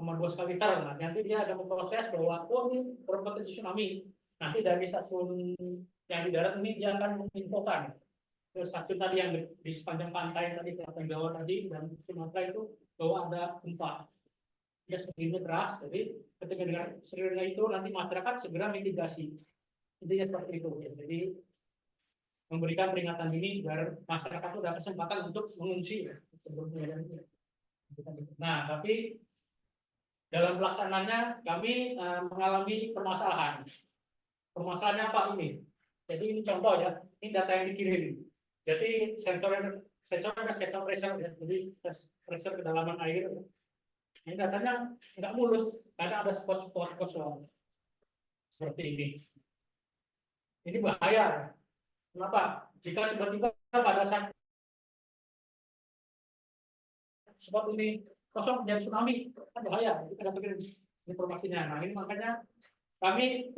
2 skala liter. Nah, nanti dia ada memproses bahwa oh ini berpotensi tsunami. Nanti dari stasiun yang di darat ini dia akan menginfokan ke stasiun tadi yang di sepanjang pantai tadi, Selatan Jawa tadi dan Sumatera itu bahwa ada gempa. Ya segini keras, jadi ketika dengar sirine itu nanti masyarakat segera mitigasi. Intinya seperti itu. Ya. Jadi memberikan peringatan dini agar masyarakat itu ada kesempatan untuk mengungsi. Ya. Nah, tapi dalam pelaksanaannya kami mengalami permasalahan. Permasalahannya apa ini? Jadi ini contoh ya, ini data yang dikirim. Jadi sensor ada sensor pressure ya, jadi pressure kedalaman air. Ini datanya nggak mulus, karena ada spot-spot kosong seperti ini. Ini bahaya. Kenapa? Jika tiba-tiba pada saat spot ini kosong menjadi tsunami, kan bahaya. Kita nggak pikirin informasinya. Nah ini makanya kami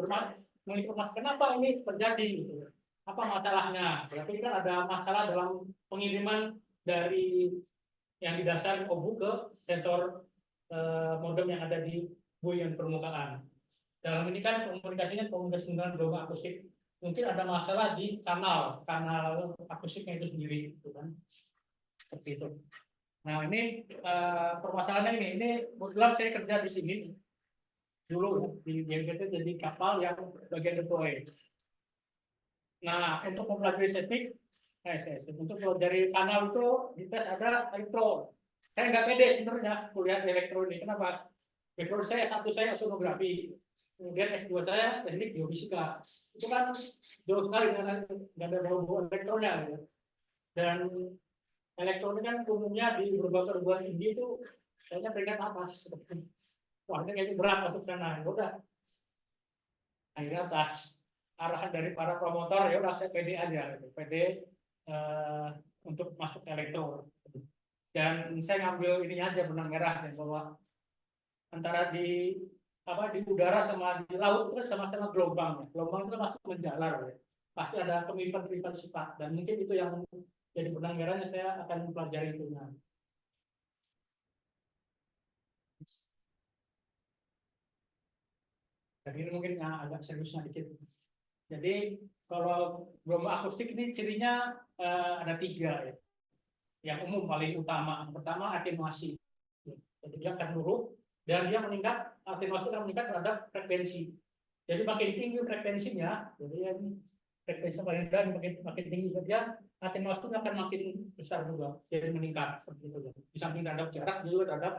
menginformasikan kenapa ini terjadi. Gitu. Apa masalahnya? Berarti kan ada masalah dalam pengiriman dari yang di dasar obu ke sensor modem yang ada di buoyan permukaan. Dalam ini kan komunikasi dengan gelombang akustik. Mungkin ada masalah di kanal akustiknya itu sendiri, gitu kan? Seperti itu. Nah ini permasalahannya ini kebetulan saya kerja di sini dulu di JNPT jadi kapal yang bagian deploy. Nah untuk mempelajari septic, untuk dari kanal itu dites ada elektro. Saya nggak pede sebenarnya kuliah elektro ini. Kenapa? Background saya S1 saya oceanografi, kemudian S2 saya teknik geofisika. Itu kan jauh sekali dengan nggak ada bau elektronnya. Ya. Dan elektron kan umumnya di berbagai perguruan tinggi itu kayaknya peringkat atas. Wah ini kayaknya berat masuk sana. Udah akhirnya atas arahan dari para promotor ya udah saya pede aja, pede untuk masuk elektro. Dan saya ngambil ini aja benang merah dan bahwa antara di udara sama di laut itu sama-sama gelombang. Gelombang itu masuk menjalar ya. Pasti ada kemiripan-kemiripan sifat dan mungkin itu yang jadi benang merahnya saya akan mempelajari itu. Nah. Jadi ini mungkin agak seriusnya dikit. Jadi kalau gelombang akustik ini cirinya ada 3 ya. Yang umum paling utama. Yang pertama atenuasi. Jadi dia akan nurut dan dia meningkat, atenuasi akan meningkat terhadap frekuensi. Jadi makin tinggi frekuensinya, jadi frekuensi paling rendah makin tinggi saja, atenuasi akan makin besar juga, jadi meningkat seperti itu. Di samping terhadap jarak juga terhadap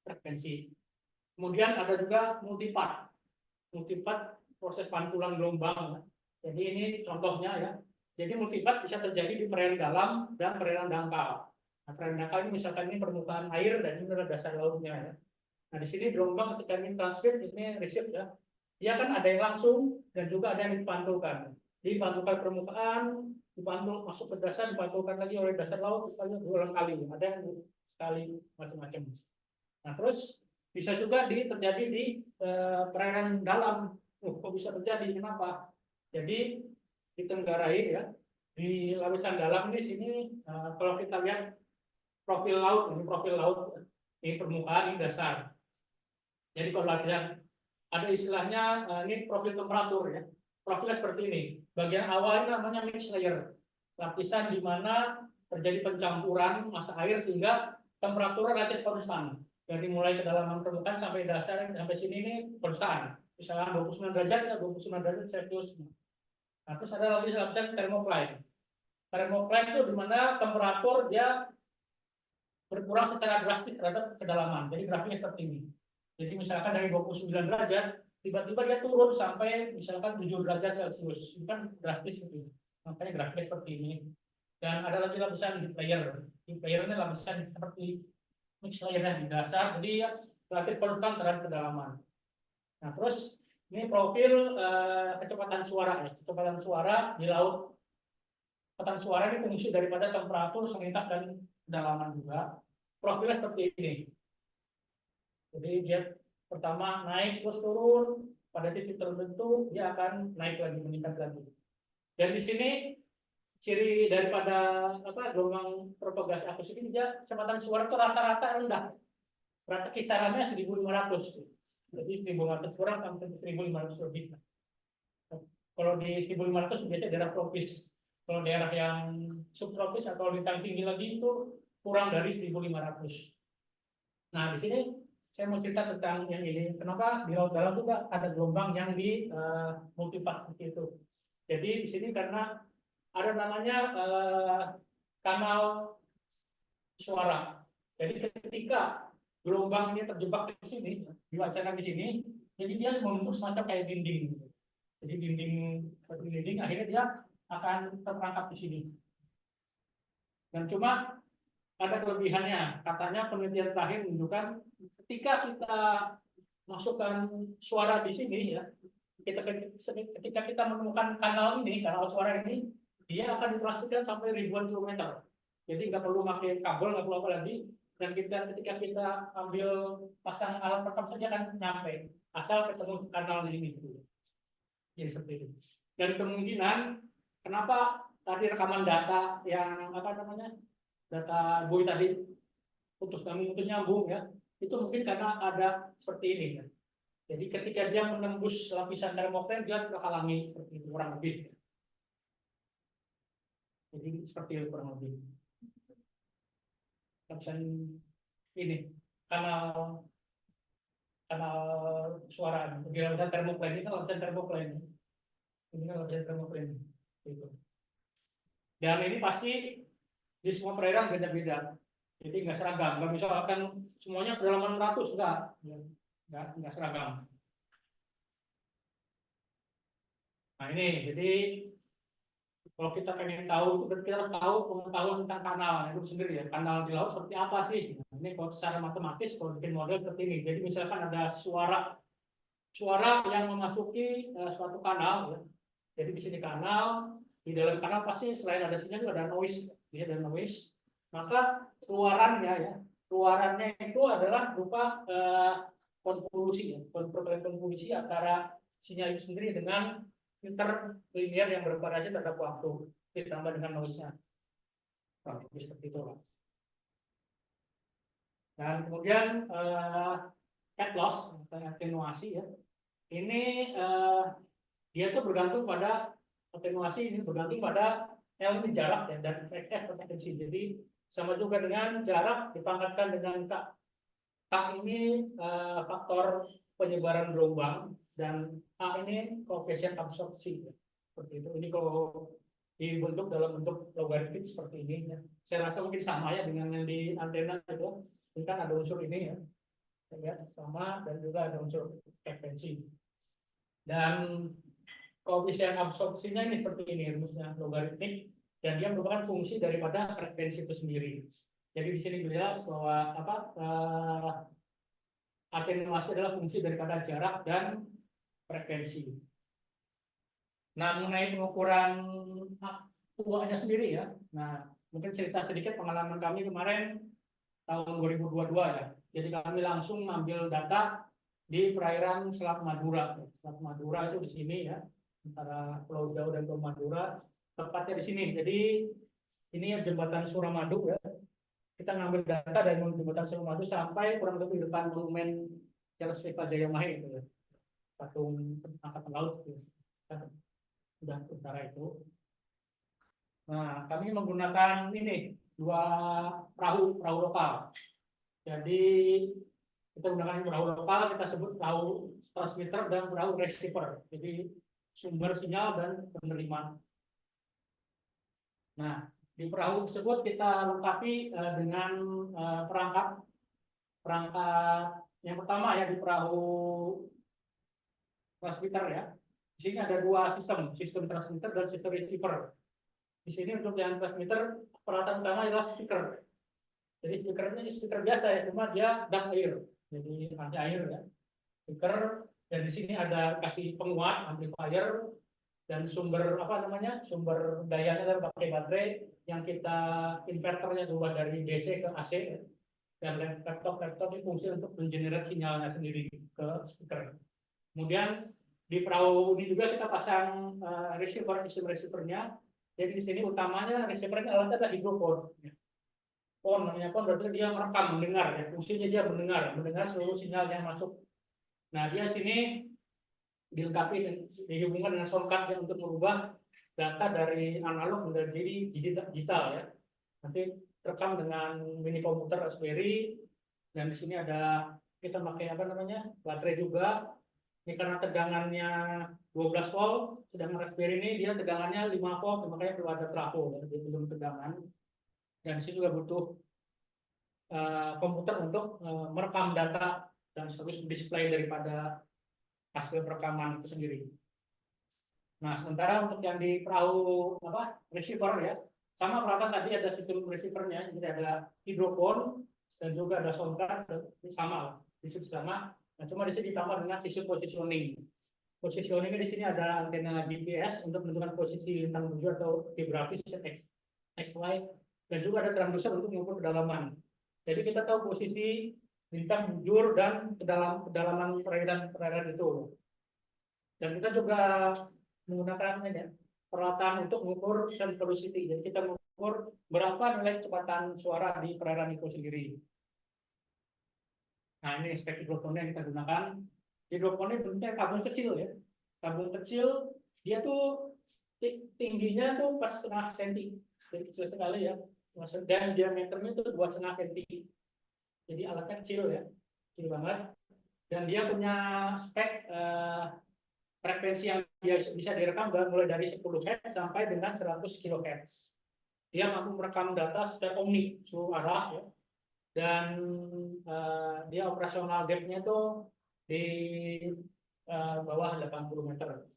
frekuensi. Kemudian ada juga multipart proses pantulan gelombang. Jadi ini contohnya ya. Jadi multipart bisa terjadi di perairan dalam dan perairan dangkal. Nah, perairan dangkal ini misalkan ini permukaan air dan ini adalah dasar lautnya ya. Nah di sini gelombang ketika ini transmit ini receive ya. Dia kan ada yang langsung dan juga ada yang dipantulkan. Dipantulkan permukaan, dipantul masuk ke dasar, dipantulkan lagi oleh dasar laut, misalnya berulang kali. Ada yang sekali macam-macam. Nah terus bisa juga terjadi di perairan dalam. Kok bisa terjadi? Kenapa? Jadi di Tenggarai ya, di lapisan dalam ini sini kalau kita lihat profil laut, ini permukaan, ini dasar. Jadi kalau lapisan ada istilahnya ini profil temperatur ya. Profilnya seperti ini. Bagian awal ini namanya mix layer. Lapisan di mana terjadi pencampuran massa air sehingga temperatur relatif konstan. Dari mulai kedalaman permukaan sampai dasar sampai sini ini konstan. Misalnya 29 derajat ya 29 derajat Celcius. Nah, terus ada lagi lapisan thermocline. Thermocline itu di mana temperatur dia berkurang secara drastis terhadap kedalaman. Jadi grafiknya seperti ini. Jadi misalkan dari 29 derajat tiba-tiba dia turun sampai misalkan 7 derajat Celcius. Itu kan drastis itu. Makanya grafiknya seperti ini. Dan ada lagi lapisan deep layer. Deep layer ini lapisan seperti mix layernya di dasar, jadi ya relatif konstan terhadap kedalaman. Nah terus ini profil kecepatan suara ya. Kecepatan suara di laut. Kecepatan suara ini fungsi daripada temperatur, salinitas dan kedalaman juga. Profilnya seperti ini. Jadi dia pertama naik terus turun, pada titik tertentu dia akan naik lagi, meningkat lagi. Dan di sini ciri daripada gelombang propagasi akustik ini dia kecepatan suara itu rata-rata rendah. Berarti kisarannya 1.500. Jadi 1.500 kurang sampai 1.500 lebih. Kalau di 1.500 biasanya daerah tropis. Kalau daerah yang subtropis atau lintang tinggi lagi itu kurang dari 1.500. Nah, di sini saya mau cerita tentang yang ini. Kenapa di laut dalam juga ada gelombang yang di multipath seperti itu. Jadi di sini karena ada namanya kanal suara. Jadi ketika gelombang ini terjebak di sini, diwacanakan di sini, jadi dia membentuk semacam kayak dinding. Jadi seperti dinding, akhirnya dia akan terperangkap di sini. Dan cuma ada kelebihannya. Katanya penelitian terakhir menunjukkan ketika kita masukkan suara di sini ya, ketika kita menemukan kanal suara ini, dia akan ditransmisikan sampai ribuan kilometer. Jadi nggak perlu pakai kabel, nggak perlu apa lagi. Dan ketika kita ambil pasang alat rekam saja kan nyampe, asal ketemu kanal ini. Jadi seperti itu. Dan kemungkinan kenapa tadi rekaman data yang apa namanya data Boy tadi putus nyambung ya, itu mungkin karena ada seperti ini ya. Jadi ketika dia menembus lapisan termoklen dia terhalangi seperti itu kurang lebih. Jadi seperti itu kurang lebih. Lapisan ini kanal suara di lapisan termoklen ini kan lapisan termoklen. Ini kan lapisan termoklen. Gitu. Dan ini pasti di semua perairan beda-beda. Jadi nggak seragam. Nggak misalkan semuanya kedalaman 100 nggak seragam. Nah ini, jadi kalau kita pengen tahu, kita harus tahu pengetahuan tentang kanal itu sendiri ya. Kanal di laut seperti apa sih? Nah, ini kalau secara matematis, kalau bikin model seperti ini. Jadi misalkan ada suara yang memasuki suatu kanal, ya. Jadi di sini kanal, di dalam kanal pasti selain ada sinyal juga ada noise, ya, ada noise. Maka keluarannya itu adalah berupa konvolusi, ya, konvolusi antara sinyal itu sendiri dengan interlinear yang bervariasi terhadap waktu ditambah dengan noise-nya. Seperti itu, Pak. Dan kemudian cat loss atau atenuasi ya. Ini dia tuh bergantung pada atenuasi, ini bergantung pada L ini jarak ya, dan F frekuensi. Jadi sama juga dengan jarak dipangkatkan dengan K. K ini faktor penyebaran gelombang dan A ini koefisien absorpsi. Ya. Seperti itu. Ini kalau dibentuk dalam bentuk logaritmik seperti ini. Ya. Saya rasa mungkin sama ya dengan yang di antena itu. Ini kan ada unsur ini ya. Ya, sama dan juga ada unsur frekuensi. Dan koefisien absorpsinya ini seperti ini rumusnya logaritmik dan dia merupakan fungsi daripada frekuensi itu sendiri. Jadi di sini jelas bahwa atenuasi adalah fungsi daripada jarak dan frekuensi. Nah, mengenai pengukuran uangnya sendiri ya. Nah, mungkin cerita sedikit pengalaman kami kemarin tahun 2022 ya. Jadi kami langsung ngambil data di perairan Selat Madura. Selat Madura itu di sini ya, antara Pulau Jawa dan Pulau Madura, tepatnya di sini. Jadi ini ya jembatan Suramadu ya. Kita ngambil data dari jembatan Suramadu sampai kurang lebih depan monumen Charles V. Jayamahe itu ya. Patung Angkatan Laut ya. Sudah utara itu. Nah, kami menggunakan ini dua perahu lokal. Jadi kita gunakan perahu lokal, kita sebut perahu transmitter dan perahu receiver. Jadi sumber sinyal dan penerima. Nah, di perahu tersebut kita lengkapi dengan perangkat yang pertama ya di perahu transmitter ya. Di sini ada dua sistem transmitter dan sistem receiver. Di sini untuk yang transmitter peralatan utama adalah speaker. Jadi speakernya speaker biasa ya, cuma dia dump air. Jadi anti air ya. Speaker dan di sini ada kasih penguat amplifier dan sumber sumber dayanya adalah pakai baterai yang kita inverternya berubah dari DC ke AC ya. Dan laptop ini fungsi untuk mengenerate sinyalnya sendiri ke speaker. Kemudian di perahu ini juga kita pasang sistem receivernya. Jadi di sini utamanya receivernya alatnya adalah hidrofon. PON, namanya PON berarti dia merekam, mendengar ya. Fungsinya dia mendengar seluruh sinyal yang masuk. Nah, dia sini dilengkapi dihubungkan dengan soundcard yang untuk merubah data dari analog menjadi digital ya. Nanti terekam dengan mini komputer Raspberry, dan di sini ada kita pakai apa namanya baterai juga. Ini karena tegangannya 12 volt, sedangkan Raspberry ini dia tegangannya 5 volt, makanya perlu ada trafo, jadi belum tegangan. Dan di sini juga butuh komputer untuk merekam data dan sekaligus display daripada hasil perekaman itu sendiri. Nah, sementara untuk yang di perahu apa receiver ya, sama peralatan tadi ada sistem receivernya, jadi ada hidrofon dan juga ada soundcard, sama di situ sama. Nah, cuma di sini ditambah dengan sistem positioning. Positioning di sini ada antena GPS untuk menentukan posisi lintang tujuh atau geografis X, Y, dan juga ada transducer untuk mengukur kedalaman. Jadi kita tahu posisi bintang bujur dan kedalaman perairan itu. Dan kita juga menggunakan peralatan untuk mengukur sound velocity. Jadi kita mengukur berapa nilai kecepatan suara di perairan itu sendiri. Nah, ini spek hidrofonnya yang kita gunakan. Hidrofonnya bentuknya tabung kecil ya. Tabung kecil, dia tuh tingginya tuh 4,5 cm. Jadi kecil sekali ya. Dan diameternya itu 2,5 cm. Jadi alatnya kecil ya, kecil banget. Dan dia punya spek frekuensi yang dia bisa direkam mulai dari 10 Hz sampai dengan 100 kHz. Dia mampu merekam data secara omni seluruh arah ya. Dan dia operasional depth-nya itu di bawah 80 meter.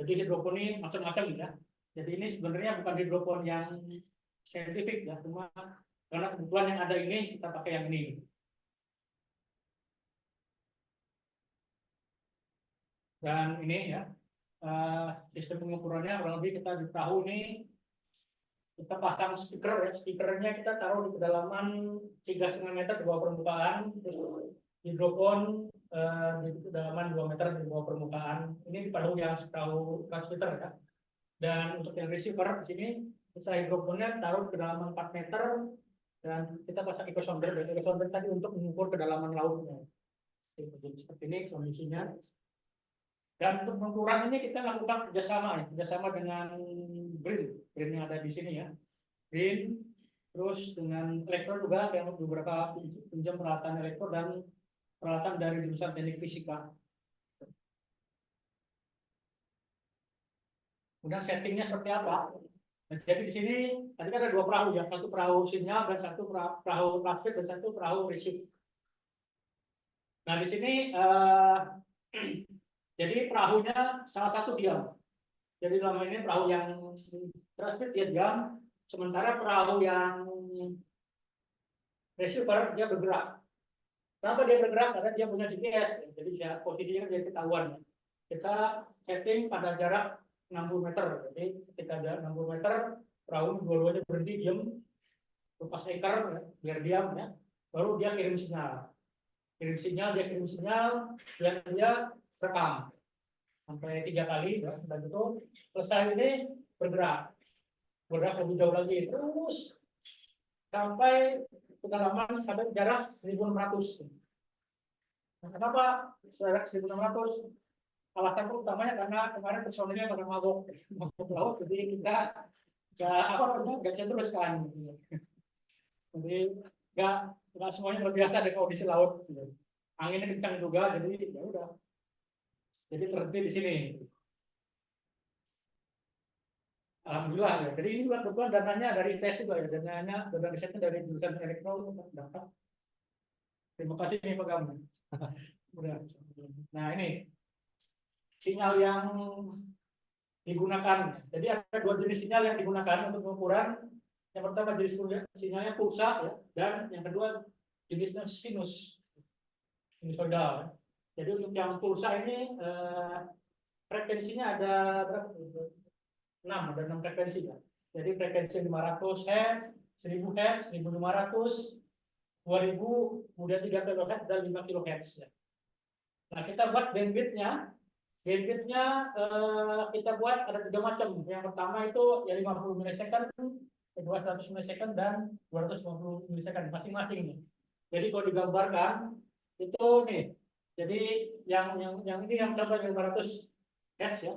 Jadi hidrofon ini macam-macam ya. Jadi ini sebenarnya bukan hidrofon yang saintifik ya, cuma karena kebutuhan yang ada ini kita pakai yang ini. Dan ini ya sistem pengukurannya kurang lebih kita di perahu ini kita pasang speaker ya, speakernya kita taruh di kedalaman 3,5 meter di bawah permukaan, terus hidrofon di kedalaman 2 meter di bawah permukaan. Ini di perahu yang perahu transmitter ya. Dan untuk yang receiver di sini kita hidrofonnya taruh di kedalaman 4 meter dan kita pasang echo sounder. Dan echo sounder tadi untuk mengukur kedalaman lautnya. Jadi seperti ini kondisinya. Dan untuk pengukuran ini kita lakukan kerjasama dengan BRIN yang ada di sini ya. BRIN, terus dengan elektro juga, yang beberapa pinjam peralatan elektro dan peralatan dari jurusan teknik fisika. Kemudian settingnya seperti apa? Nah, jadi di sini tadi ada dua perahu ya, satu perahu sinyal dan satu perahu transmit dan satu perahu receive. Nah di sini jadi perahunya salah satu diam. Jadi dalam ini perahu yang transmit dia diam, sementara perahu yang receiver dia bergerak. Kenapa dia bergerak? Karena dia punya GPS. Jadi posisinya dia ketahuan. Kita setting pada jarak 60 meter. Jadi ketika jarak 60 meter, perahu dua-duanya berhenti diam, lepas anchor ya, biar diam ya. Baru dia kirim sinyal. Dia kirim sinyal, dan dia rekam sampai 3 kali ya, dan itu selesai ini bergerak lebih jauh lagi terus sampai kedalaman sampai jarak 1.600. Nah, kenapa jarak 1.600? Alasan utamanya karena kemarin personilnya pada mabok laut, jadi kita nggak terus kan. Jadi nggak semuanya terbiasa dengan kondisi laut. Anginnya kencang juga, jadi ya udah. Jadi terhenti di sini. Alhamdulillah ya. Jadi ini juga kebetulan dananya dari ITS juga ya. Dana risetnya dari jurusan elektro dapat. Terima kasih nih Pak Gam. Nah ini sinyal yang digunakan. Jadi ada dua jenis sinyal yang digunakan untuk pengukuran. Yang pertama jenis sinyalnya pulsa ya, dan yang kedua jenisnya sinusoidal. Ya. Jadi untuk yang pulsa ini frekuensinya ada berapa? 6 frekuensi ya. Jadi frekuensi 500 Hz, 1000 Hz, 1500, 2000, kemudian 3 kHz dan 5 kHz ya. Nah, kita buat bandwidth-nya. Bandwidth-nya kita buat ada 3 macam. Yang pertama itu ya 50 milisecond, kedua 100 milisecond dan 250 milisecond masing-masing nih. Jadi kalau digambarkan itu nih, jadi yang ini yang contoh 500 Hz ya.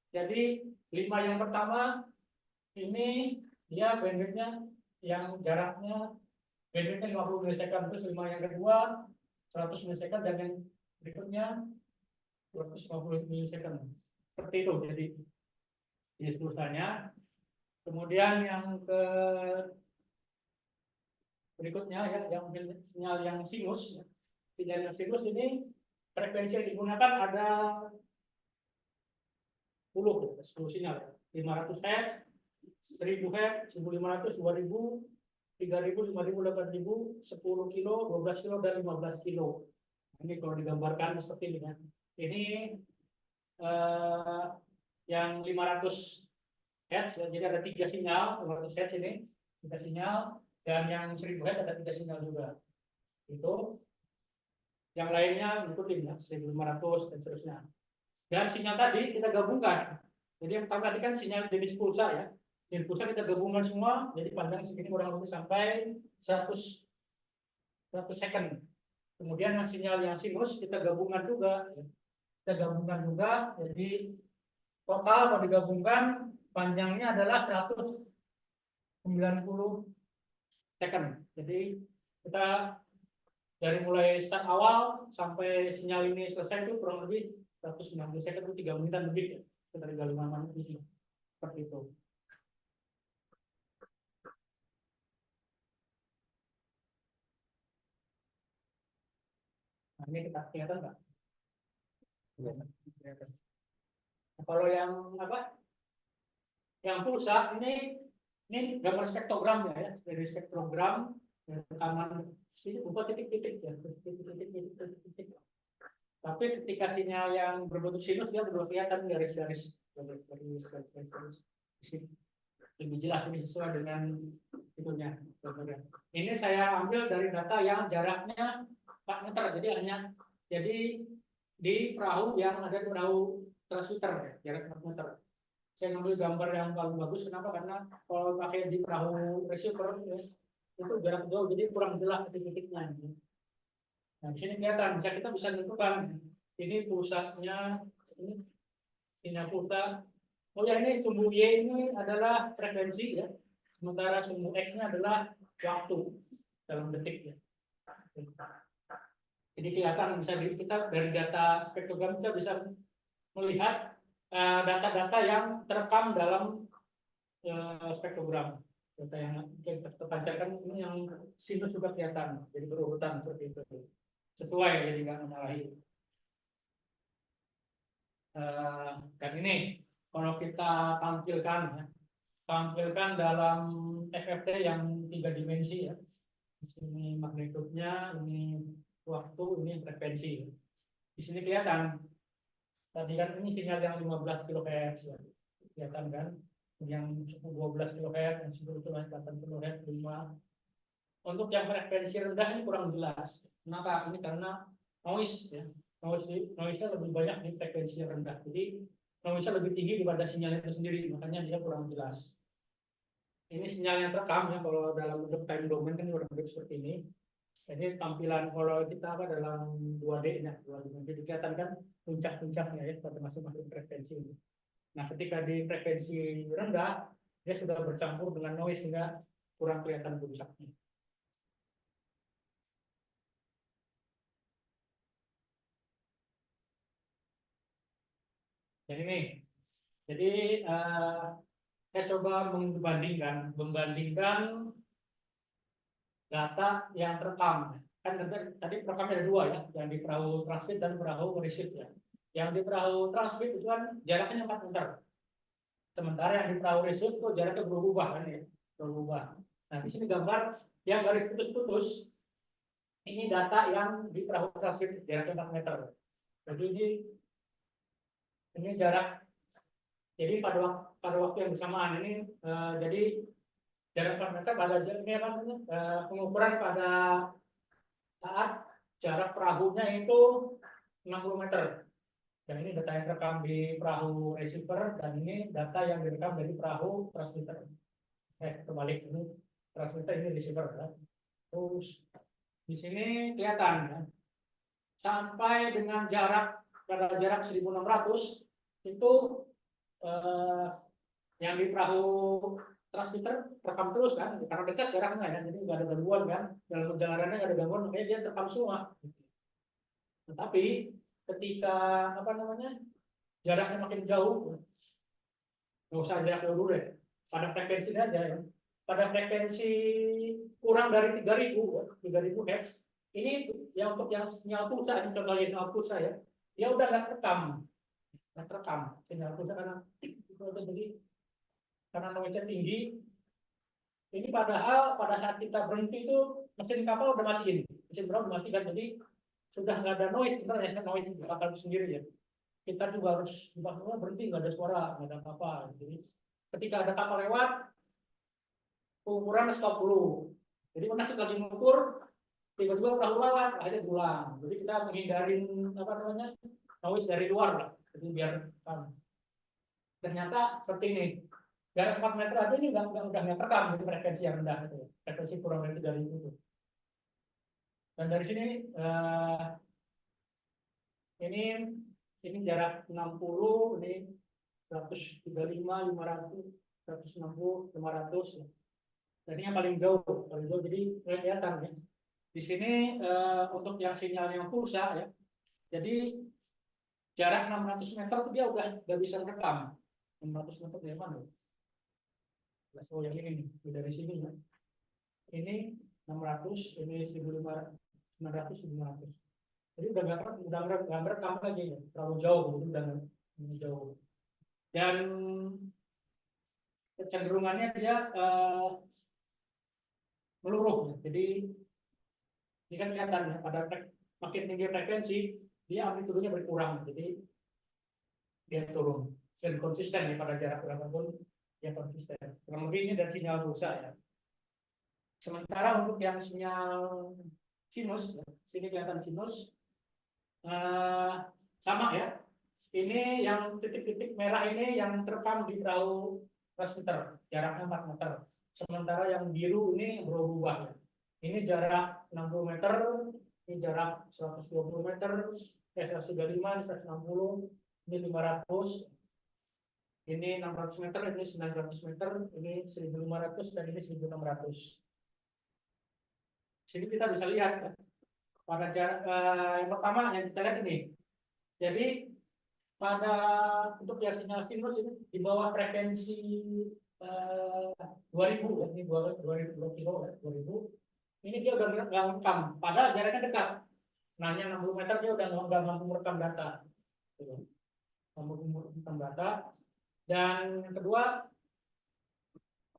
Jadi 5 yang pertama ini dia bandwidthnya yang jaraknya bandwidthnya 50 milisecond, terus 5 yang kedua 100 milisecond dan yang berikutnya 250 milisecond. Seperti itu jadi diskursannya. Kemudian yang ke berikutnya ya, yang sinyal yang sinus. Sinyal yang sinus ini frekuensi yang digunakan ada 10 sinyal, 500 Hz, 1000 Hz, 1500, 2000, 3000, 5000, 8000, 10 kilo, 12 kilo, dan 15 kilo. Ini kalau digambarkan seperti ini. Ini yang 500 Hz, jadi ada 3 sinyal, 500 Hz ini 3 sinyal, dan yang 1000 Hz ada 3 sinyal juga. Itu yang lainnya ngikutin ya, 1500 dan seterusnya. Dan sinyal tadi kita gabungkan. Jadi yang pertama tadi kan sinyal jenis pulsa ya. Jenis pulsa kita gabungkan semua, jadi panjang segini kurang lebih sampai 100 second. Kemudian yang sinyal yang sinus kita gabungkan juga. Jadi total kalau digabungkan panjangnya adalah 190 second. Jadi kita dari mulai start awal sampai sinyal ini selesai itu kurang lebih 190 second itu 3 menitan lebih ya. Dari 5 menit ini. Seperti itu. Nah, ini kita kelihatan nggak? Nah, kalau yang apa? Yang pulsa ini gambar spektrogramnya ya, dari spektrogram rekaman sini berupa titik-titik ya, titik-titik. Tapi ketika sinyal yang berbentuk sinus dia belum kelihatan garis-garis. Lebih jelas ini sesuai dengan itunya. Ini saya ambil dari data yang jaraknya 4 meter, jadi di perahu yang ada perahu transmitter ya, jarak 4 meter. Saya ngambil gambar yang paling bagus, kenapa? Karena kalau pakai di perahu receiver ya, itu jarak jauh, jadi kurang jelas titik-titiknya. Nah, di sini kelihatan, kita bisa tentukan ini pusatnya, ini pulsa. Oh ya, ini sumbu Y ini adalah frekuensi ya, sementara sumbu X-nya adalah waktu dalam detik ya. Jadi kelihatan bisa kita dari data spektrogram kita bisa melihat data-data yang terekam dalam spektrogram. Data yang terpancarkan ini yang sinus juga kelihatan, jadi berurutan seperti itu. Sesuai, jadi nggak menyalahi. Dan ini kalau kita tampilkan dalam FFT yang 3 dimensi ya. Ini magnitudenya, ini waktu, ini frekuensi. Di sini kelihatan. Tadi kan ini sinyal yang 15 kHz ya. Kelihatan kan? Yang 12 kHz, yang 10 kHz, 8 kHz, 5. Untuk yang frekuensi rendah ini kurang jelas. Kenapa? Ini karena noise ya. Noise-nya lebih banyak di frekuensi yang rendah. Jadi noise-nya lebih tinggi daripada sinyal itu sendiri, makanya dia kurang jelas. Ini sinyal yang terekam ya, kalau dalam bentuk time domain kan kurang lebih seperti ini. Jadi tampilan kalau kita dalam 2D-nya, jadi kelihatan kan puncak-puncaknya ya pada masing-masing frekuensi ini. Nah, ketika di frekuensi rendah, dia sudah bercampur dengan noise sehingga kurang kelihatan puncaknya. Jadi ini, saya coba membandingkan data yang terekam. Kan tadi terekamnya ada 2 ya, yang di perahu transmit dan perahu receive ya. Yang di perahu transmit itu kan jaraknya 4 meter. Sementara yang di perahu receive itu jaraknya berubah kan ya, berubah. Nah, di sini gambar yang garis putus-putus. Ini data yang di perahu transmit jaraknya 4 meter. Jadi ini jarak. Jadi pada waktu yang bersamaan ini jadi jarak 4 meter pada ini pengukuran pada saat jarak perahunya itu 60 meter. Dan ini data yang terekam di perahu receiver dan ini data yang direkam dari perahu transmitter. kebalik ini transmitter, ini receiver ya. Terus di sini kelihatan ya, sampai dengan pada jarak 1.600 itu yang di perahu transmitter rekam terus kan, karena dekat jaraknya ya, jadi nggak ada gangguan kan, dalam perjalanannya nggak ada gangguan, makanya dia terekam semua. Tetapi ketika jaraknya makin jauh, nggak usah jarak jauh dulu deh, pada frekuensi aja ya, pada frekuensi kurang dari 3.000 Hz, ini yang untuk yang sinyal pulsa, ini contohnya sinyal pulsa ya, dia udah nggak terekam sinyal pulsa karena noise-nya tinggi. Ini padahal pada saat kita berhenti itu mesin kapal udah matiin, mesin perahu udah mati kan, jadi sudah nggak ada noise sebenarnya, noise kapal itu sendiri ya. Kita juga harus berhenti, nggak ada suara, nggak ada apa-apa. Jadi ketika ada kapal lewat, ukuran stop dulu. Jadi pernah kita lagi mengukur, tiba-tiba perahu lewat, akhirnya pulang. Jadi kita menghindarin noise dari luar lah. Jadi biar ternyata seperti ini. Jarak 4 meter aja ini udah nggak terekam di frekuensi yang rendah itu, frekuensi kurang dari 3.000 itu. Dan dari sini ini jarak 60, ini 135, 500, 160, 500. Dan ini yang paling jauh, jadi kelihatan ya. Di sini untuk yang sinyal yang pulsa ya, jadi jarak 600 meter itu dia udah nggak bisa merekam. 600 meter dari mana? Oh yang ini dari sini ya. Ini 600, ini 1.500, 900. Jadi udah nggak merekam lagi ya, terlalu jauh, udah jauh. Dan kecenderungannya dia meluruh. Jadi ini kan kelihatan ya, pada makin tinggi frekuensi dia amplitudenya berkurang, jadi dia turun dan konsisten ya pada jarak berapapun ya konsisten. Kurang lebih ini dari sinyal pulsa ya. Sementara untuk yang sinyal sinus, sini kelihatan sinus, sama ya. Ini yang titik-titik merah ini yang terekam di perahu transmitter, jaraknya 4 meter. Sementara yang biru ini berubah ya. Ini jarak 60 meter, ini jarak 120 meter, 135, 160, ini 500, ini 600 meter, ini 900 meter, ini 1.500, dan ini 1.600. Sini kita bisa lihat ya, pada jarak yang pertama yang kita lihat ini. Jadi pada untuk yang sinyal sinus ini di bawah frekuensi 2000 ya, ini 2000 kilo ya, 2000. Ini dia udah nggak merekam, padahal jaraknya dekat. Nanya 60 meter dia udah nggak mampu merekam data. Mampu merekam data. Dan yang kedua,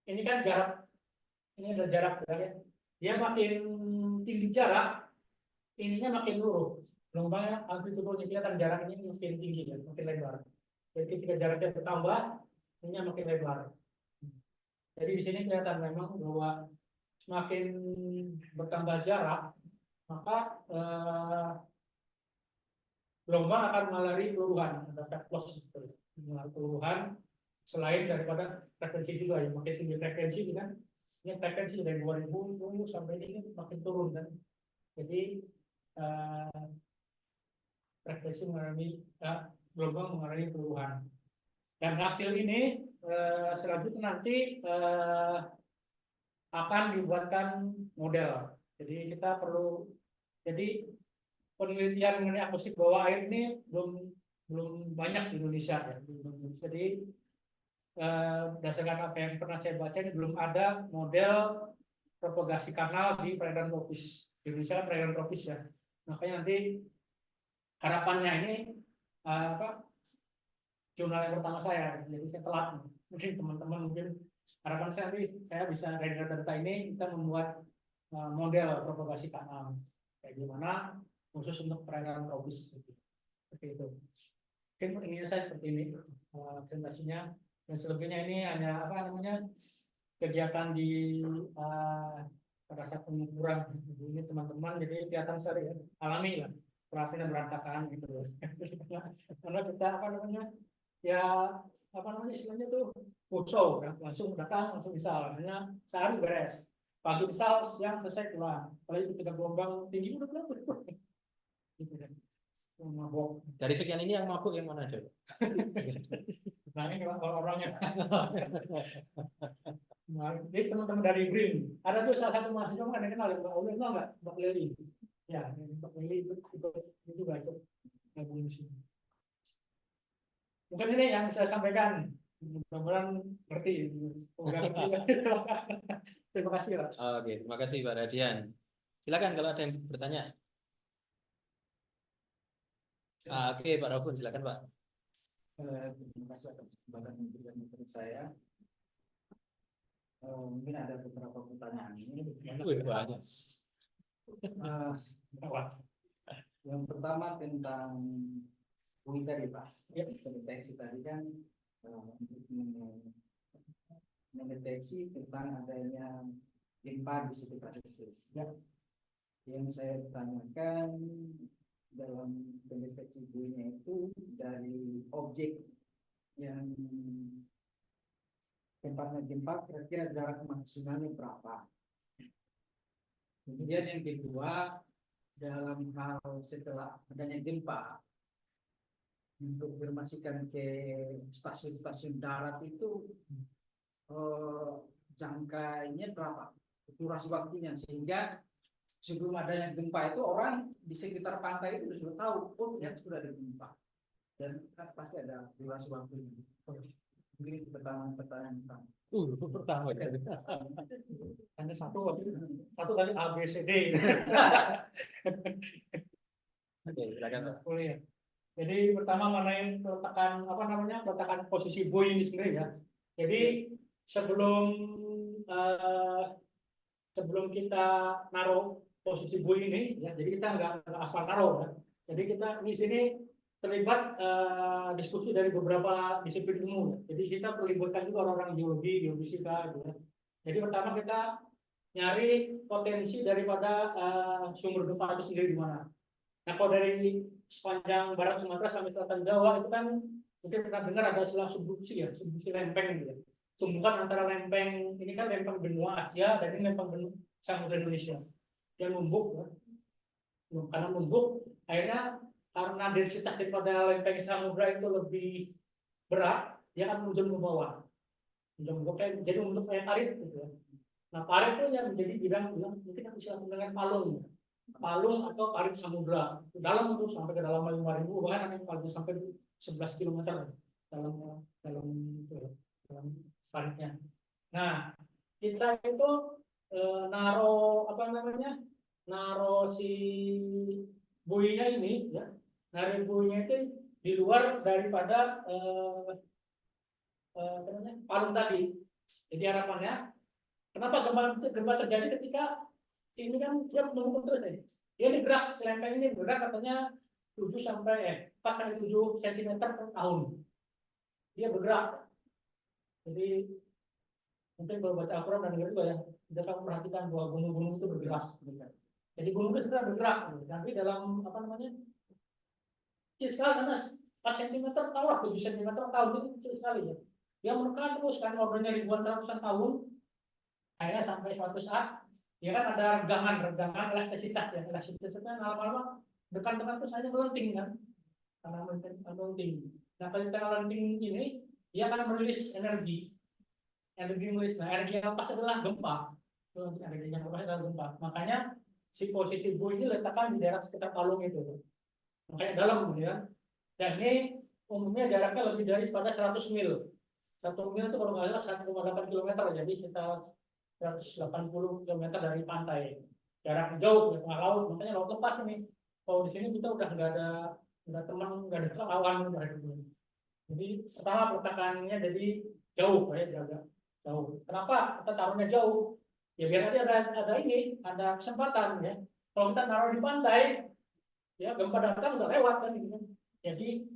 ini kan jarak, ini ada jarak ya. Dia makin tinggi jarak, ininya makin luruh. Gelombangnya amplitudenya kelihatan jarak ini makin tinggi ya, makin lebar. Jadi ketika jaraknya bertambah, ininya makin lebar. Jadi di sini kelihatan memang bahwa semakin bertambah jarak, maka gelombang akan mengalami peluruhan, ada loss mengalami peluruhan selain daripada frekuensi juga ya, makin tinggi frekuensi kan, ini frekuensi dari 2000 sampai ini makin turun kan, jadi frekuensi mengalami gelombang mengalami peluruhan. Dan hasil ini selanjutnya nanti akan dibuatkan model. Jadi kita perlu, jadi penelitian mengenai akustik bawah air ini belum banyak di Indonesia ya. Jadi berdasarkan apa yang pernah saya baca ini belum ada model propagasi kanal di perairan tropis. Di Indonesia perairan tropis ya. Makanya nanti harapannya ini jurnal yang pertama saya, jadi saya telat. Mungkin teman-teman harapan saya nanti saya bisa dari data ini kita membuat model propagasi kanal kayak gimana khusus untuk perairan tropis seperti itu. Mungkin ini saya seperti ini presentasinya, dan selebihnya ini hanya kegiatan di pada saat pengukuran ini teman-teman, jadi kelihatan sekali ya, alami lah perhatian berantakan gitu. Karena kita ya apa namanya istilahnya tuh puso ya, langsung datang langsung misal hanya sehari beres, pagi misal siang selesai pulang, apalagi ketika gelombang tinggi udah pulang gitu kan. Mabok. Dari sekian ini yang mabuk yang mana coba? Nah ini orang-orangnya. Nah, ini teman-teman dari BRIN. Ada tuh salah satu mahasiswa kan yang kenal ya, Mbak Uli, enggak? Mbak Leli. Ya, Mbak Leli itu juga ikut gabung di sini. Mungkin ini yang saya sampaikan. Mudah-mudahan ngerti. Enggak ngerti. Terima kasih, Pak. Oke, terima kasih Pak Radian. Silakan kalau ada yang bertanya. Oke, Pak Robun, silakan Pak. Terima kasih atas kesempatan yang diberikan kepada saya. Mungkin ada beberapa pertanyaan ini. Banyak. Yang pertama tentang bui tadi Pak. Mendeteksi tadi kan untuk mendeteksi tentang adanya gempa di sekitar itu. Yang saya tanyakan dalam pendeteksi buinya itu dari objek yang tempatnya gempa kira-kira jarak maksimalnya berapa. Kemudian yang kedua, dalam hal setelah adanya gempa untuk informasikan ke stasiun-stasiun darat itu jangkanya berapa, durasi waktunya, sehingga sebelum adanya gempa itu orang di sekitar pantai itu sudah tahu, oh ternyata sudah ada gempa, dan kan pasti ada durasi waktunya. Ini pertanyaan pertama. Pertama ya. Hanya satu kali A, B, C, D. Oke, silakan Pak. Boleh ya. Jadi pertama mengenai peletakan posisi buoy ini sendiri ya. Jadi sebelum kita naruh posisi buoy ini ya, jadi kita nggak asal naruh ya. Jadi kita di sini terlibat diskusi dari beberapa disiplin ilmu ya. Jadi kita melibatkan juga orang-orang geologi, geofisika gitu ya. Jadi pertama kita nyari potensi daripada sumber gempa itu sendiri di mana. Nah, kalau dari sepanjang barat Sumatera sampai selatan Jawa itu kan mungkin pernah dengar ada istilah subduksi ya, subduksi lempeng gitu ya. Tumbukan antara lempeng ini kan lempeng benua Asia dan ini lempeng benua Samudra Indonesia. Dia numbuk ya. Karena numbuk akhirnya karena densitas daripada lempeng samudra itu lebih berat, dia akan menjun ke bawah. Jadi membentuk kayak parit gitu ya. Nah, parit itu yang menjadi bidang mungkin kita bisa dengan palung atau parit samudra. Dalam itu sampai ke dalam 5.000, bahkan ada sampai 11 km dalam paritnya. Nah, kita itu naro si buinya ini ya. Narik buinya itu di luar daripada palung tadi. Jadi harapannya, kenapa gempa terjadi ketika ini kan dia menunggu terus ya. Dia digerak, selempeng ini bergerak katanya 4 sampai 7 cm per tahun. Dia bergerak. Jadi mungkin kalau baca Al-Quran dan juga ya, kita kamu perhatikan bahwa gunung-gunung itu bergerak. Jadi gunung itu sudah bergerak. Tapi dalam kecil sekali karena 4 cm tahun, 7 cm tahun itu kecil sekali ya. Dia menekan terus kan ordernya ribuan ratusan tahun, akhirnya sampai suatu saat ya kan ada regangan elastisitas ya, elastisitasnya lama-lama dekat-dekat terus hanya melenting kan, karena melenting. Nah kalau kita melenting ini dia akan merilis energi merilis. Nah energi yang pas adalah gempa, energi yang pas adalah gempa. Makanya si posisi buoy ini letakkan di daerah sekitar palung itu, makanya dalam kemudian. Dan ini umumnya jaraknya lebih dari pada 100 mil. 1 mil itu kalau nggak salah 1,8 km, jadi sekitar 180 km dari pantai. Jarak jauh ke tengah laut, makanya laut lepas ini. Kalau di sini kita udah nggak ada teman, nggak ada lawan, udah ada. Jadi pertama peletakannya jadi jauh ya, jaga jauh. Kenapa kita taruhnya jauh? Ya biar nanti ada kesempatan ya. Kalau kita naruh di pantai, ya gempa datang udah lewat kan gitu. Jadi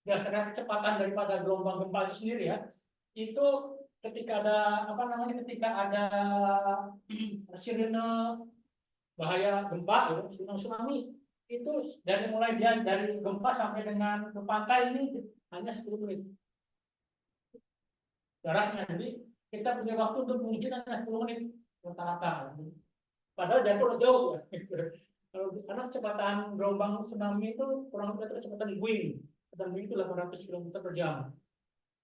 berdasarkan kecepatan daripada gelombang gempa itu sendiri ya, itu ketika ada sirene bahaya gempa, ya, tsunami, itu dari mulai dia dari gempa sampai dengan ke pantai ini hanya 10 menit jaraknya. Jadi kita punya waktu untuk mungkin hanya 10 menit rata-rata. Padahal Depok udah jauh ya. Karena kecepatan gelombang tsunami itu kurang lebih kecepatan wind. Kecepatan wind itu 800 km per jam.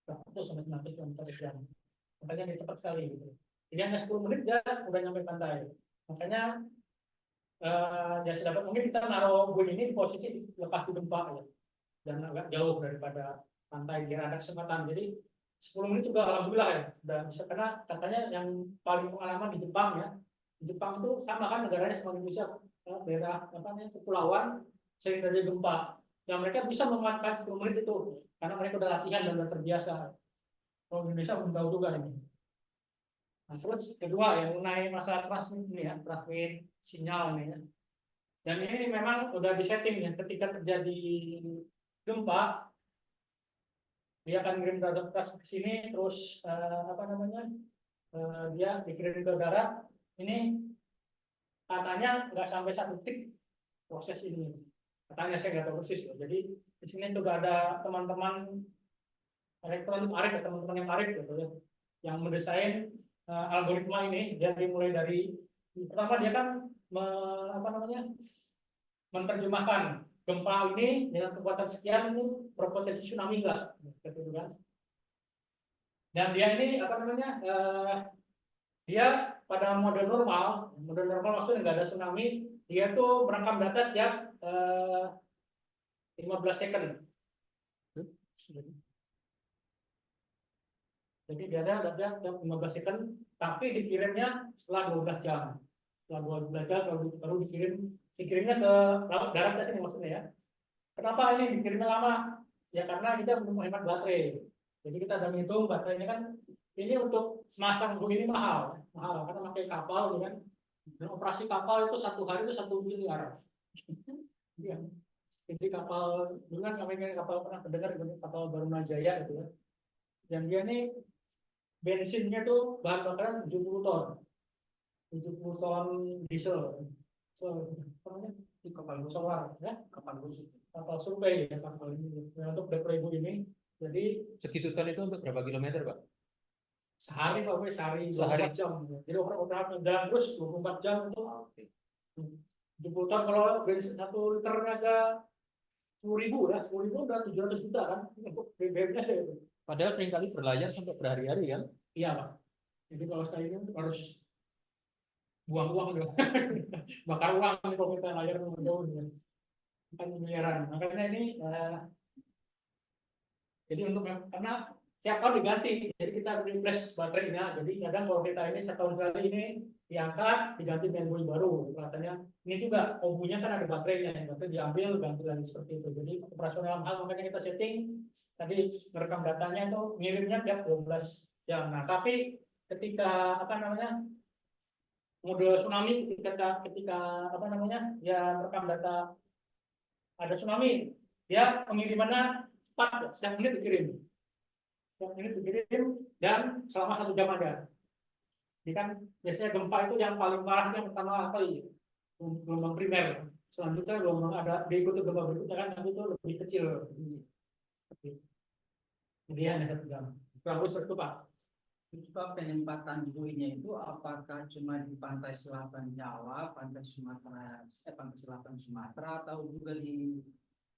100 sampai 900 km per jam. Makanya dia cepat sekali gitu. Jadi hanya 10 menit dia udah nyampe pantai. Makanya ya sedapat mungkin kita naruh wind ini di posisi lepas gempa ya. Dan agak jauh daripada pantai biar ada kesempatan. Jadi 10 menit juga alhamdulillah ya. Udah bisa, karena katanya yang paling pengalaman di Jepang ya. Di Jepang itu sama kan negaranya sama Indonesia, daerah apa namanya kepulauan sering terjadi gempa. Yang mereka bisa memanfaatkan 10 menit itu karena mereka udah latihan dan udah terbiasa. Kalau Indonesia belum tahu juga ini. Nah, terus kedua yang mengenai masalah transmit ini ya, transmit sinyal ini ya. Dan ini memang udah disetting ya, ketika terjadi gempa dia akan kirim broadcast ke sini, terus apa namanya dia dikirim ke darat. Ini katanya nggak sampai 1 detik proses ini. Katanya saya nggak tahu persis loh. Jadi di sini juga ada teman-teman elektronik arif, teman-teman yang arif gitu ya, yang mendesain algoritma ini. Dia dimulai dari pertama dia kan apa namanya menerjemahkan gempa ini dengan kekuatan sekian itu berpotensi tsunami enggak, gitu kan? Dan dia ini apa namanya dia pada mode normal maksudnya nggak ada tsunami, dia tuh merekam data tiap 15 second. Jadi dia ada data tiap 15 second, tapi dikirimnya setelah 12 jam. Setelah 12 jam baru dikirimnya ke darat sini maksudnya ya. Kenapa ini dikirimnya lama? Ya karena kita belum menghemat baterai. Jadi kita ada menghitung baterainya kan ini untuk masang ini mahal karena pakai kapal gitu kan. Dan operasi kapal itu 1 hari itu 1 miliar. Iya. Jadi kapal dulu kan kami kapal pernah mendengar kapal Barunajaya gitu ya. Dan dia ini bensinnya tuh bahan bakaran 70 ton. 70 ton diesel. So, apa namanya? Kapal solar ya, kapal khusus. Kapal survei ya kapal ini. Nah, untuk deploy ini jadi Segitu ton itu untuk berapa kilometer, Pak? sehari 24 jam. Jadi operasi jalan terus 24 jam itu 70 ton. Kalau bensin 1 liternya aja 10.000 ya, 10.000 udah 700 juta kan untuk BBM-nya. Padahal seringkali berlayar sampai berhari-hari kan? Iya Pak. Jadi kalau sekali ini harus buang uang gitu. Bakar uang kalau kita layar jauh dengan kan miliaran. Makanya ini jadi untuk karena tiap tahun diganti, jadi kita replace baterainya. Jadi kadang kalau kita ini setahun sekali ini diangkat, diganti dengan buoy baru. Katanya ini juga obunya kan ada baterainya, baterai diambil ganti lagi seperti itu. Jadi operasional mahal, makanya kita setting tadi merekam datanya itu ngirimnya tiap 12 jam. Nah tapi ketika apa namanya mode tsunami, ketika apa namanya ya merekam data ada tsunami, dia pengirimannya cepat, setiap menit dikirim. Ini dikirim dan selama 1 jam ada. Jadi kan biasanya gempa itu yang paling parah yang pertama kali gelombang primer. Selanjutnya gelombang ada berikutnya gempa berikutnya kan itu lebih kecil. Jadi hanya 1 jam. Kurang lebih seperti itu Pak. Itu penempatan buoynya itu apakah cuma di pantai selatan Jawa, pantai Sumatera, pantai selatan Sumatera, atau juga di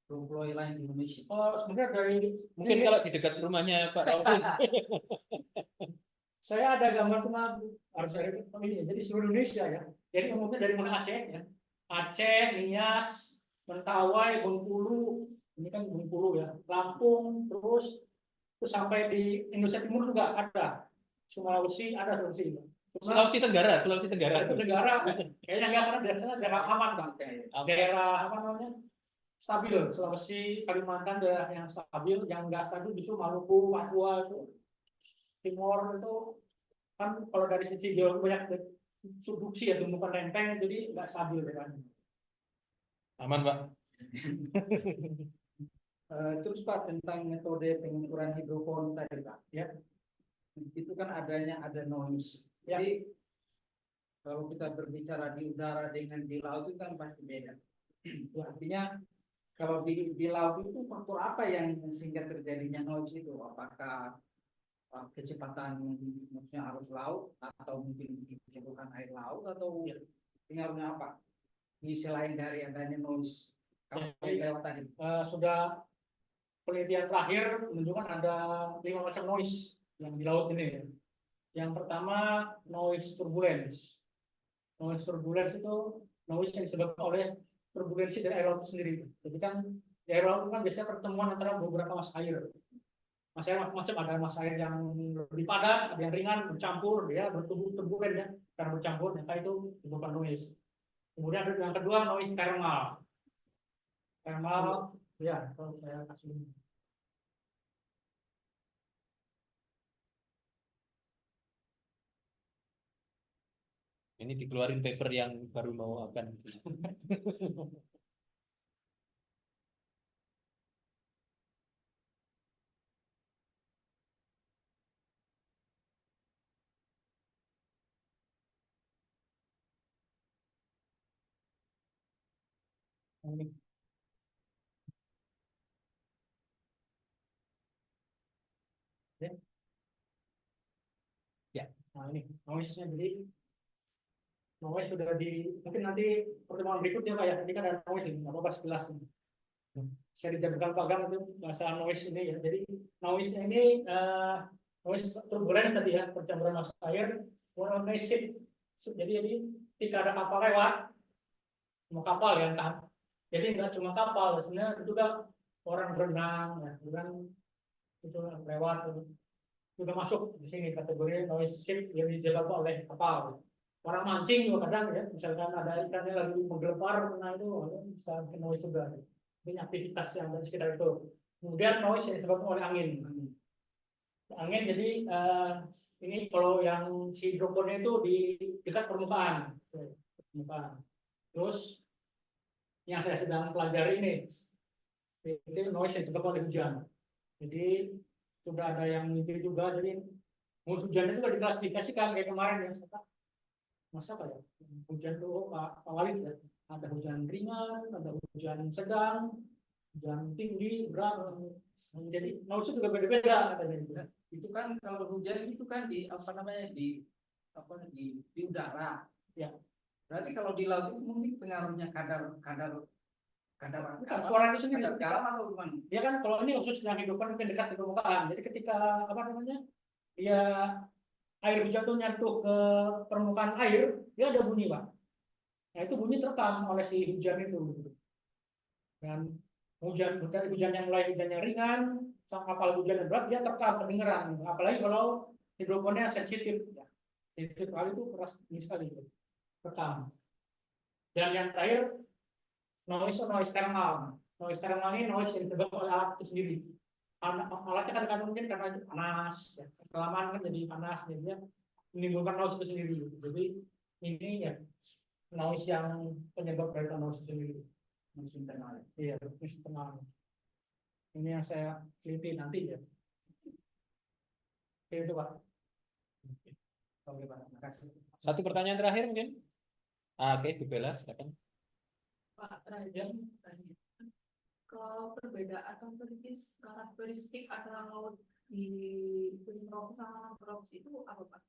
pulau lain di Indonesia? Oh, sebenarnya dari Mungkin kalau di dekat rumahnya Pak Raufin. saya ada gambar cuma harus dari ini. Jadi seluruh Indonesia ya. Jadi umumnya dari mana Aceh ya. Aceh, Nias, Mentawai, Bengkulu, ini kan Bengkulu ya, Lampung, terus sampai di Indonesia Timur juga ada. Sulawesi ada Sulawesi. Sulawesi Tenggara. Itu negara kayaknya nggak, karena biasanya daerah aman kan, daerah apa namanya stabil. Sulawesi, Kalimantan daerah yang stabil, yang nggak stabil justru Maluku, Papua itu. Timor itu kan kalau dari sisi geologi banyak subduksi ya, tumbukan lempeng, jadi nggak stabil kan. Aman, Pak. Terus Pak tentang metode pengukuran hidroponik tadi Pak, Ya. Itu kan ada noise. Ya. Jadi kalau kita berbicara di udara dengan di laut itu kan pasti beda. Itu artinya kalau di laut itu faktor apa yang sehingga terjadinya noise itu? Apakah kecepatan maksudnya arus laut atau mungkin kecepatan air laut atau pengaruhnya apa? Ini selain dari adanya noise kapal Jadi, lewat tadi. sudah penelitian terakhir menunjukkan ada 5 macam noise yang di laut ini ya. Yang pertama noise turbulence. Noise turbulence itu noise yang disebabkan oleh turbulensi dari air laut itu sendiri. Jadi kan di air laut itu kan biasanya pertemuan antara beberapa massa air. Massa air macam-macam, ada massa air yang lebih padat, ada yang ringan, bercampur, ya bertumbuh turbulen ya, karena bercampur, maka itu menyebabkan noise. Kemudian ada yang kedua noise thermal. Thermal, ya, kalau saya kasih. Ini dikeluarin paper yang baru mau akan. Ini. Ya. Ya, nah ini noise-nya. Jadi noise sudah mungkin nanti pertemuan berikutnya Pak ya, ini kan ada noise ini, nggak apa-apa sekilas ini. Saya dijabarkan pagang itu masalah noise ini ya. Jadi noise-nya ini noise turbulen tadi ya, percampuran massa air, warna ship. Jadi ketika ada kapal lewat, mau kapal ya entah. Jadi nggak cuma kapal, sebenarnya juga orang berenang, ya, berenang itu lewat juga masuk di sini kategori noise ship yang dijaga oleh kapal. Orang mancing juga kadang ya, misalkan ada ikannya lagi menggelepar, nah itu bisa bikin noise juga. Ini aktivitas yang ada di sekitar itu. Kemudian noise yang disebabkan oleh angin. Angin jadi ini kalau yang si hidroponnya itu di dekat permukaan. Terus yang saya sedang pelajari ini itu noise yang disebabkan oleh hujan. Jadi sudah ada yang mimpi juga, jadi hujan itu juga diklasifikasikan kayak kemarin ya. Masa apa ya? Hujan itu awalnya ya. Ada hujan ringan, ada hujan sedang, hujan tinggi, berat. Jadi noise juga beda-beda katanya. Itu kan kalau hujan itu kan di apa namanya di udara. Ya. Berarti kalau di laut itu mungkin pengaruhnya kadar Bukan suara itu sendiri. atau gimana? Ya kan kalau ini khusus yang kehidupan mungkin dekat di permukaan. Jadi ketika apa namanya? Ya air hujan itu nyentuh ke permukaan air, dia ada bunyi, Pak. Nah, itu bunyi terekam oleh si hujan itu. Dan dari hujan yang mulai hujan yang ringan, sampai hujan yang berat, dia terekam kedengeran. Apalagi kalau hidroponnya sensitif. Ya. Sensitif kali itu keras ini sekali. Terekam. Dan yang terakhir, noise thermal. Noise thermal ini noise yang disebabkan oleh alat itu sendiri. Alatnya kadang-kadang mungkin karena itu panas, ya. Kelamaan kan jadi panas, jadinya menimbulkan noise itu sendiri. Jadi ini ya noise yang penyebab dari noise itu sendiri. Noise internal. Iya, noise internal. Ini yang saya teliti nanti ya. Oke, itu Pak. Oke, Pak. Terima kasih. Satu pertanyaan terakhir mungkin. Oke, Bu Bella, silakan. Pak Raja, kalau perbedaan karakteristik antara laut di tropis sama tropis itu apa Pak?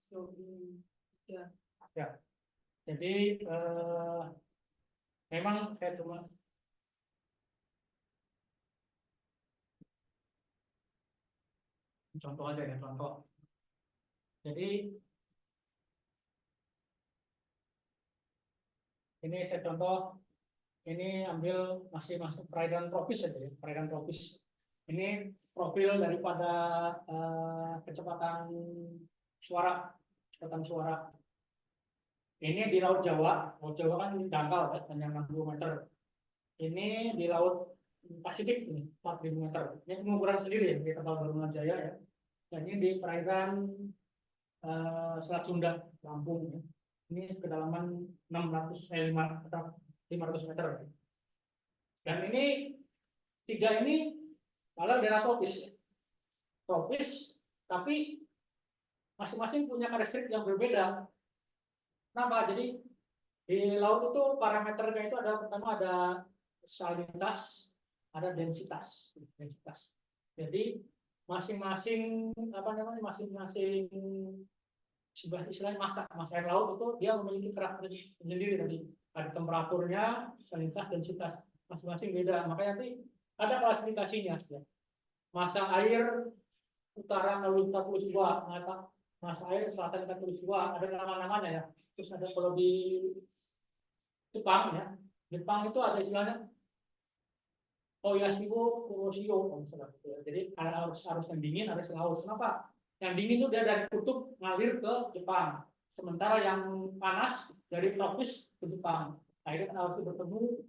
Ya. Ya. Jadi memang saya cuma contoh aja ya, contoh. Jadi ini saya contoh, ini ambil masih masuk perairan tropis saja ya, perairan tropis. Ini profil daripada kecepatan suara. Ini di Laut Jawa kan dangkal ya, hanya 60 meter. Ini di Laut Pasifik ini 4.000 meter. Ini pengukuran sendiri ya di kapal Barunajaya ya. Dan ini di perairan Selat Sunda, Lampung ya. Ini kedalaman 500 meter. Dan ini tiga ini malah daerah tropis ya. Tropis, tapi masing-masing punya karakteristik yang berbeda. Kenapa? Jadi di laut itu parameternya itu ada pertama ada salinitas, ada densitas. Jadi masing-masing masing-masing sebuah istilahnya masa air laut itu dia memiliki karakteristik sendiri tadi. Ada temperaturnya, salinitas, densitas masing-masing beda. Makanya nanti ada klasifikasinya. Masa air utara Katulistiwa, masa air selatan Katulistiwa, ada nama-namanya ya. Terus ada kalau di Jepang ya, Jepang itu ada istilahnya Oyashiro Kuroshiyo, jadi ada arus yang dingin, ada yang haus. Kenapa? Yang dingin itu dia dari kutub ngalir ke Jepang, sementara yang panas dari tropis ke Jepang. Akhirnya harus bertemu,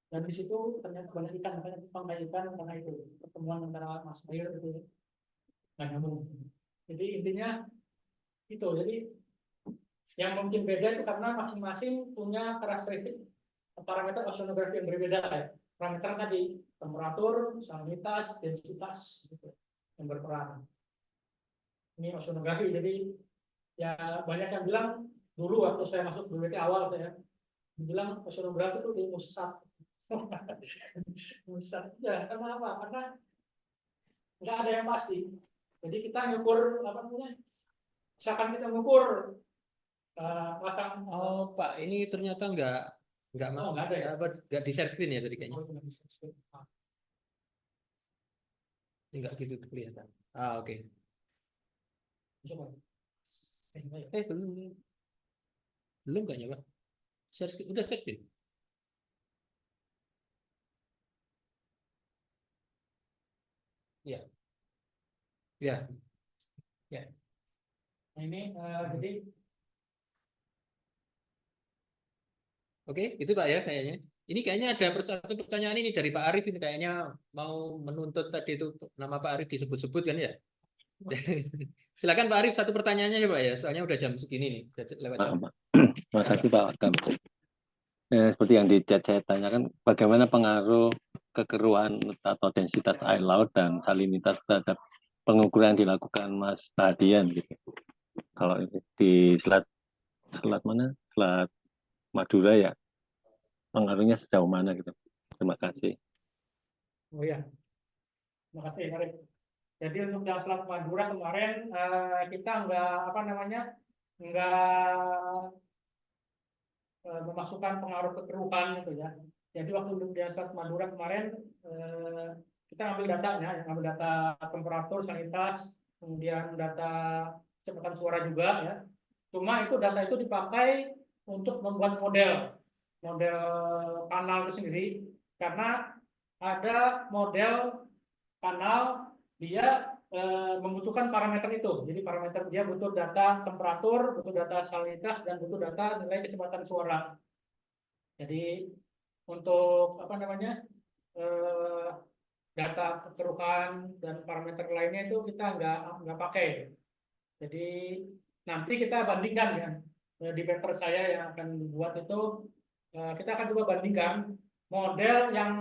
dan di situ ternyata banyak ikan, makanya Jepang banyak ikan karena itu pertemuan antara mas air itu nggak nyambung. Jadi intinya itu. Jadi yang mungkin beda itu karena masing-masing punya karakteristik parameter oceanografi yang berbeda ya. Parameter tadi temperatur, salinitas, densitas gitu, yang berperan. Ini oceanografi. Jadi ya banyak yang bilang dulu waktu saya masuk BWT awal ya, bilang oceanografi itu ilmu sesat. Sesat ya, karena apa? Karena nggak ada yang pasti. Jadi kita ngukur apa namanya? Misalkan kita ngukur pasang. Oh Pak, ini ternyata nggak mau, nggak ada ya? Nggak di share screen ya tadi kayaknya. Ah. Ini nggak gitu kelihatan. Ah oke. Coba. Belum kayaknya Pak. Share screen, udah share screen. Ya. Ya. Ya. Nah, ini jadi Oke, itu Pak ya kayaknya. Ini kayaknya ada satu pertanyaan ini dari Pak Arif, ini kayaknya mau menuntut tadi itu nama Pak Arif disebut-sebut kan ya. Silakan Pak Arif, satu pertanyaannya ya Pak ya. Soalnya udah jam segini nih, udah lewat jam. Terima kasih Pak Akam. Seperti yang di chat saya tanyakan, bagaimana pengaruh kekeruhan atau densitas air laut dan salinitas terhadap pengukuran yang dilakukan Mas Radian gitu. Kalau di selat mana? Selat Madura ya, pengaruhnya sejauh mana gitu. Terima kasih. oh ya, terima kasih Arif. Jadi untuk yang Selat Madura kemarin kita nggak memasukkan pengaruh kekeruhan gitu ya. Jadi waktu di Selat Madura kemarin kita ambil datanya, ambil data temperatur, salinitas, kemudian data kecepatan suara juga ya. Cuma itu data itu dipakai untuk membuat model kanal itu sendiri, karena ada model kanal dia membutuhkan parameter itu. Jadi parameter dia butuh data temperatur, butuh data salinitas, dan butuh data nilai kecepatan suara. Jadi untuk data kekeruhan dan parameter lainnya itu kita nggak pakai. Jadi nanti kita bandingkan ya, di paper saya yang akan dibuat itu kita akan coba bandingkan model yang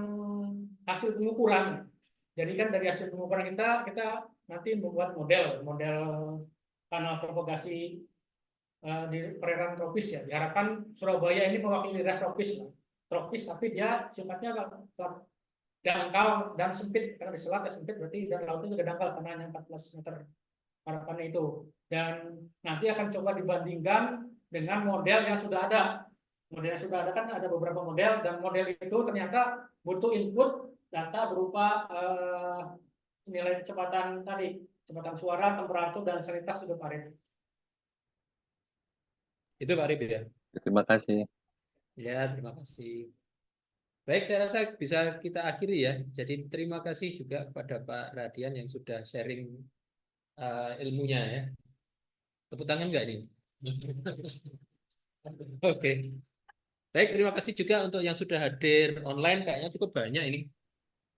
hasil pengukuran. Jadi kan dari hasil pengukuran kita nanti membuat model kanal propagasi di perairan tropis ya. Diharapkan Surabaya ini mewakili daerah tropis, tapi dia sifatnya dangkal dan sempit, karena di selat sempit berarti dan lautnya juga dangkal karena hanya 14 meter harapannya itu. Dan nanti akan coba dibandingkan dengan model yang sudah ada. Model yang sudah ada kan ada beberapa model, dan model itu ternyata butuh input data berupa nilai kecepatan tadi, kecepatan suara, temperatur, dan salinitas itu Pak Arif. Itu Pak Arif ya. Terima kasih. Ya, terima kasih. Baik, saya rasa bisa kita akhiri ya. Jadi terima kasih juga kepada Pak Radian yang sudah sharing ilmunya ya. Tepuk tangan nggak nih? Oke. Baik, terima kasih juga untuk yang sudah hadir online, kayaknya cukup banyak ini.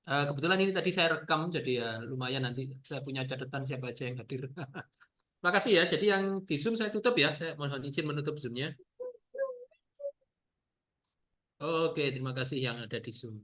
Kebetulan ini tadi saya rekam, jadi ya lumayan nanti saya punya catatan siapa aja yang hadir. Terima kasih ya. Jadi yang di Zoom saya tutup ya. Saya mohon izin menutup Zoom-nya. Oke, terima kasih yang ada di Zoom.